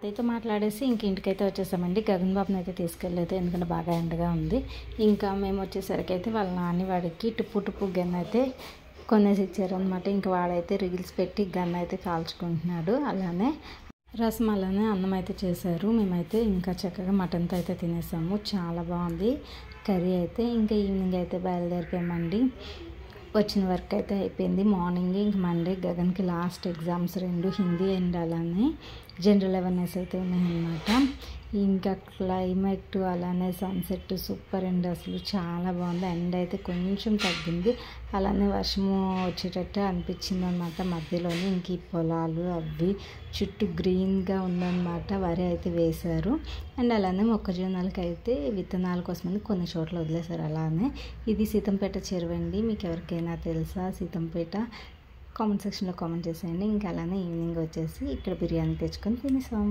అదైతే మాట్లాడేసి ఇంక ఇంటికైతే వచ్చేసామండి. గగన్ బాబుని అయితే తీసుకెళ్ళలేదు, ఎందుకంటే బాగా ఎండగా ఉంది. ఇంకా మేము వచ్చేసరికి అయితే వాళ్ళ నాని వాడికి టుప్పు గన్ అయితే కొనేసి ఇచ్చారనమాట. ఇంకా వాడైతే రీల్స్ పెట్టి గన్ అయితే కాల్చుకుంటున్నాడు. అలానే రసం అలానే అన్నం అయితే చేశారు. మేమైతే ఇంకా చక్కగా మటన్తో అయితే తినేసాము. చాలా బాగుంది కర్రీ అయితే. ఇంకా ఈవినింగ్ అయితే బయలుదేరిపోయామండి. వచ్చిన వర్క్ అయితే అయిపోయింది. మార్నింగ్ ఇంక మండే గగన్కి లాస్ట్ ఎగ్జామ్స్ 2 హిందీ అండ్ అలానే జనరల్ అవేర్నెస్ అయితే ఉన్నాయన్నమాట. ఇంకా క్లైమేట్ అలానే సన్సెట్ సూపర్ అండి, అసలు చాలా బాగుంది. ఎండ అయితే కొంచెం తగ్గింది, అలానే వర్షము వచ్చేటట్టు అనిపించింది అనమాట మధ్యలోనే. ఇంక ఈ పొలాలు అవి చుట్టూ గ్రీన్గా ఉందన్నమాట. వరి అయితే వేశారు అండ్ అలానే మొక్కజొన్నలకి అయితే విత్తనాల కోసమని కొన్ని చోట్ల వదిలేశారు. అలానే ఇది సీతంపేట చెరువు అండి. మీకు ఎవరికైనా తెలుసా సీతంపేట? కామెంట్ సెక్షన్లో కామెంట్ చేసేయండి. ఇంకా అలానే ఈవినింగ్ వచ్చేసి ఇక్కడ బిర్యానీ తెచ్చుకొని తినేసాం.